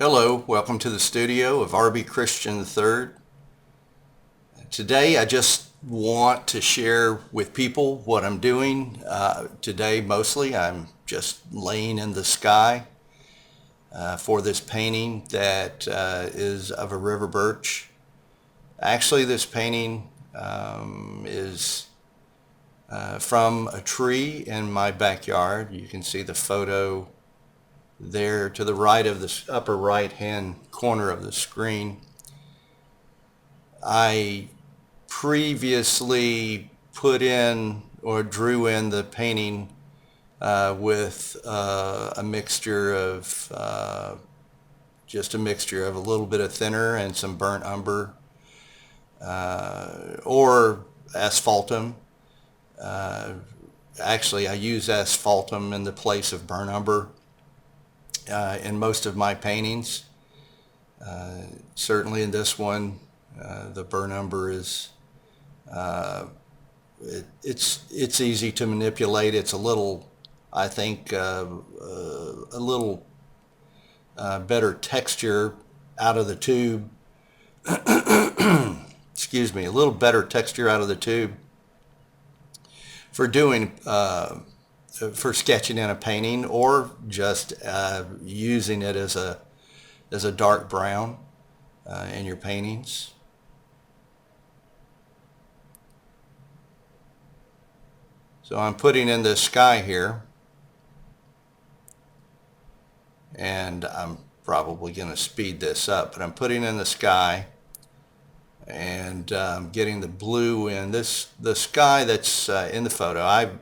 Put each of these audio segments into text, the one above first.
Hello, welcome to the studio of RB Christian III. Today I just want to share with people what I'm doing. Today mostly I'm just laying in the sky for this painting that is of a river birch. Actually, this painting is from a tree in my backyard. You can see the photo there to the right of the upper right hand corner of the screen. I previously put in or drew in the painting with a mixture of just a mixture of a little bit of thinner and some burnt umber or asphaltum. Actually, I use asphaltum in the place of burnt umber in most of my paintings. Certainly in this one, the burnt umber is it's easy to manipulate. It's a little, I think, a little better texture out of the tube. Excuse me, a little better texture out of the tube for doing for sketching in a painting, or just using it as a dark brown in your paintings. So I'm putting in the sky here, and I'm probably going to speed this up, but I'm putting in the sky and getting the blue in the sky that's in the photo.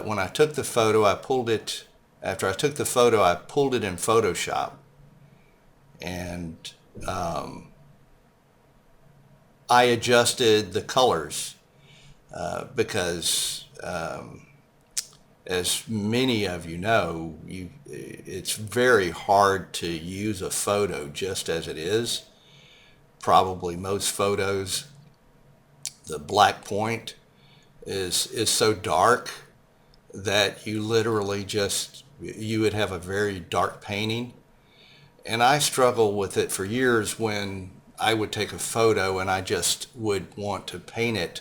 When I took the photo, after I took the photo, I pulled it in Photoshop, and I adjusted the colors because as many of you know, it's very hard to use a photo just as it is. Probably most photos, the black point is so dark that you literally you would have a very dark painting. And I struggled with it for years when I would take a photo and I just would want to paint it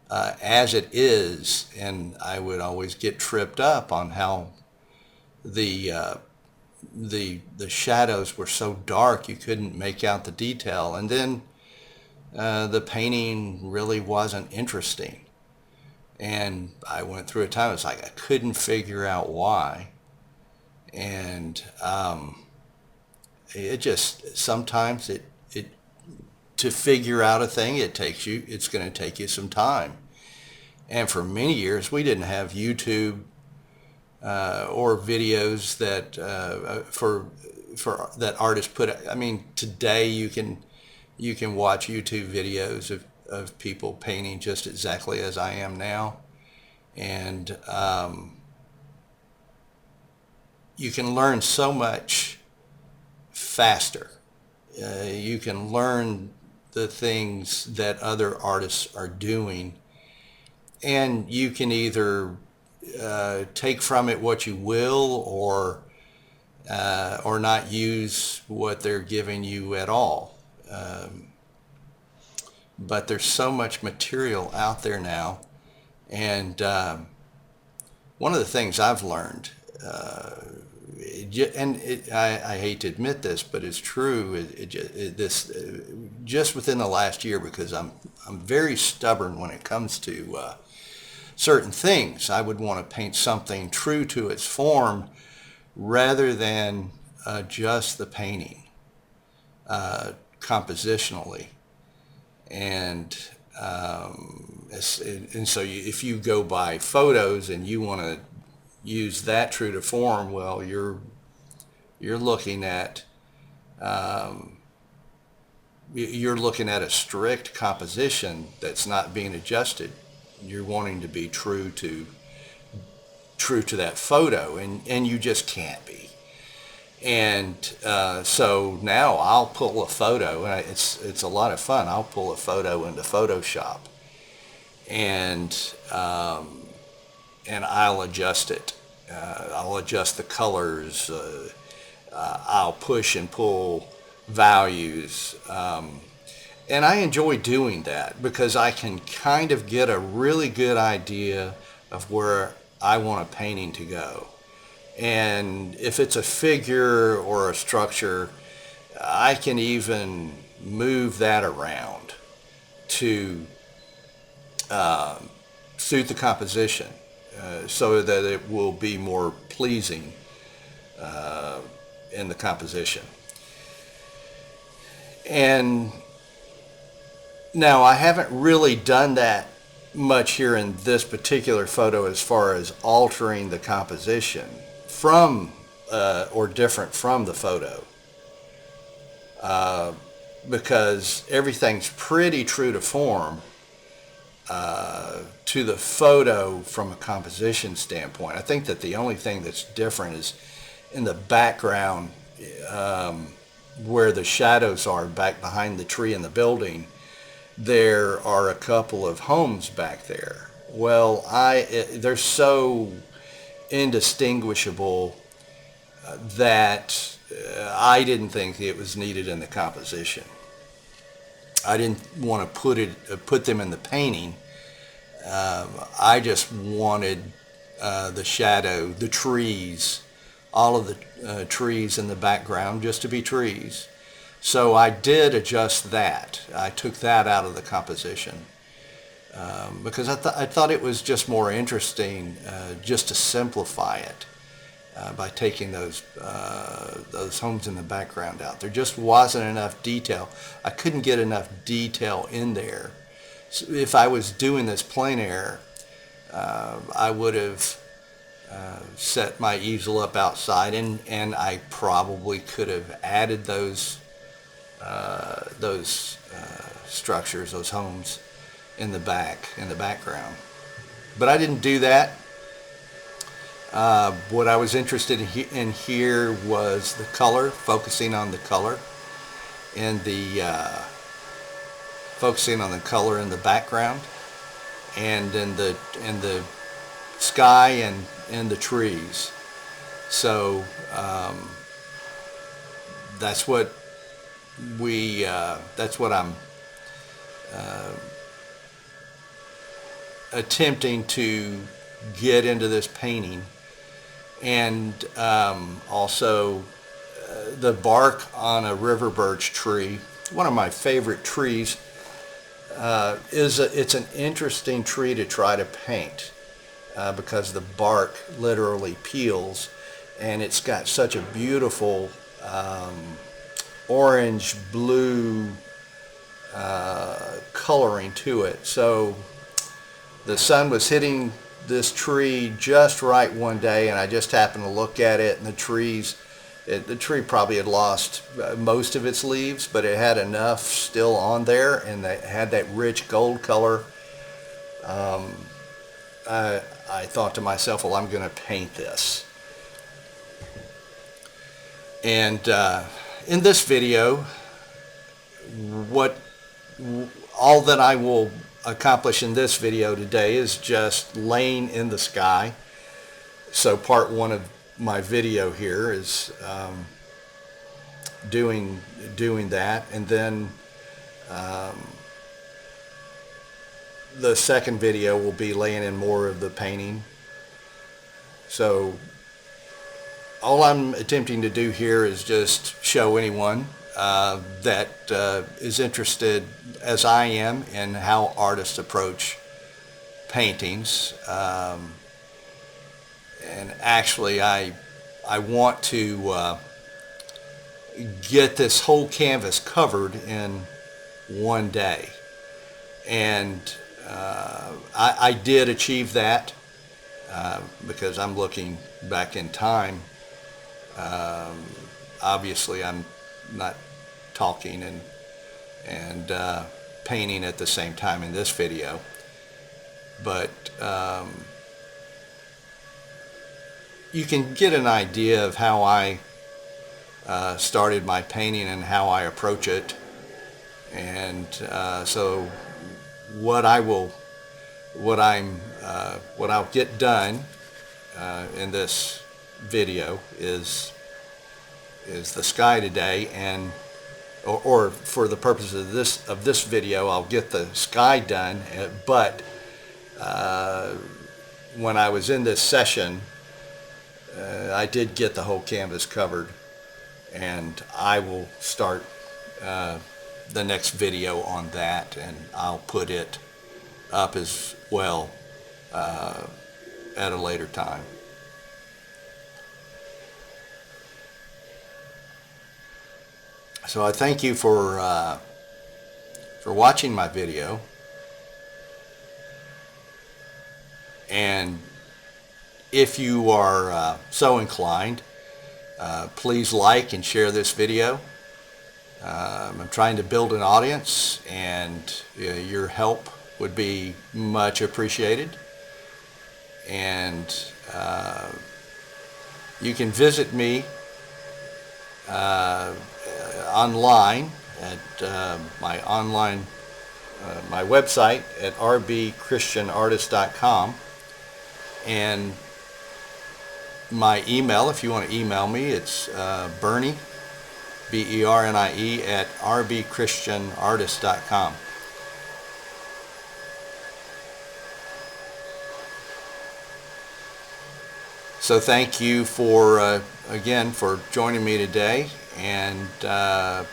as it is, and I would always get tripped up on how the shadows were so dark you couldn't make out the detail, and then the painting really wasn't interesting. And I went through a time, it's like I couldn't figure out why. And it just, sometimes it to figure out a thing, it's going to take you some time. And for many years, we didn't have YouTube or videos that for that artists put. I mean, today you can watch YouTube videos of people painting just exactly as I am now, and you can learn so much faster. You can learn the things that other artists are doing, and you can either take from it what you will, or not use what they're giving you at all. But there's so much material out there now, and one of the things I've learned, I hate to admit this, but it's true. Just within the last year, because I'm very stubborn when it comes to certain things. I would want to paint something true to its form rather than adjust the painting compositionally. And so if you go by photos and you want to use that true to form, well, you're looking at a strict composition that's not being adjusted. You're wanting to be true to that photo, and you just can't be. And so now I'll pull a photo, and it's a lot of fun. I'll pull a photo into Photoshop, and I'll adjust it. I'll adjust the colors. I'll push and pull values. And I enjoy doing that because I can kind of get a really good idea of where I want a painting to go. And if it's a figure or a structure, I can even move that around to suit the composition so that it will be more pleasing in the composition. And now I haven't really done that much here in this particular photo as far as altering the composition from or different from the photo because everything's pretty true to form to the photo from a composition standpoint. I think that the only thing that's different is in the background where the shadows are back behind the tree and the building. There are a couple of homes back there. Well, they're so indistinguishable that I didn't think it was needed in the composition. I didn't want to put them in the painting. I just wanted the shadow, the trees, all of the trees in the background just to be trees. So I did adjust that. I took that out of the composition because I thought it was just more interesting just to simplify it by taking those homes in the background out. There just wasn't enough detail. I couldn't get enough detail in there. So if I was doing this plein air, I would have set my easel up outside, and I probably could have added those structures, those homes in the background. But I didn't do that. What I was interested in here was the color, focusing on the color and focusing on the color in the background and in the sky and in the trees. So that's what I'm attempting to get into this painting. And also the bark on a river birch tree, one of my favorite trees, it's an interesting tree to try to paint because the bark literally peels, and it's got such a beautiful orange blue coloring to it. So the sun was hitting this tree just right one day, and I just happened to look at it, and the tree probably had lost most of its leaves, but it had enough still on there, and it had that rich gold color. I thought to myself, well, I'm going to paint this. And in this video, all that I will accomplish in this video today is just laying in the sky. So part one of my video here is doing that, and then the second video will be laying in more of the painting. So all I'm attempting to do here is just show anyone that is interested, as I am, in how artists approach paintings. And actually, I want to get this whole canvas covered in one day. And I did achieve that because I'm looking back in time. Obviously, I'm not talking and painting at the same time in this video, but you can get an idea of how I started my painting and how I approach it. And so what I'll get done in this video is is the sky today, and or for the purpose of this video, I'll get the sky done. But when I was in this session, I did get the whole canvas covered, and I will start the next video on that, and I'll put it up as well at a later time. So I thank you for watching my video, and if you are so inclined, please like and share this video. I'm trying to build an audience, and your help would be much appreciated. And you can visit me online at my website at rbchristianartist.com, and my email, if you want to email me, it's Bernie, B-E-R-N-I-E, at rbchristianartist.com. So thank you for again for joining me today, and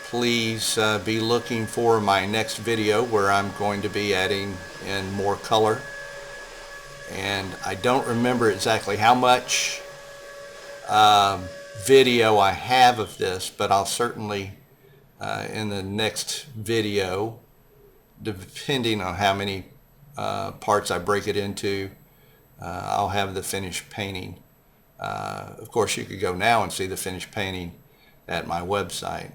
please be looking for my next video where I'm going to be adding in more color. And I don't remember exactly how much video I have of this, but I'll certainly in the next video, depending on how many parts I break it into, I'll have the finished painting. Of course, you could go now and see the finished painting at my website.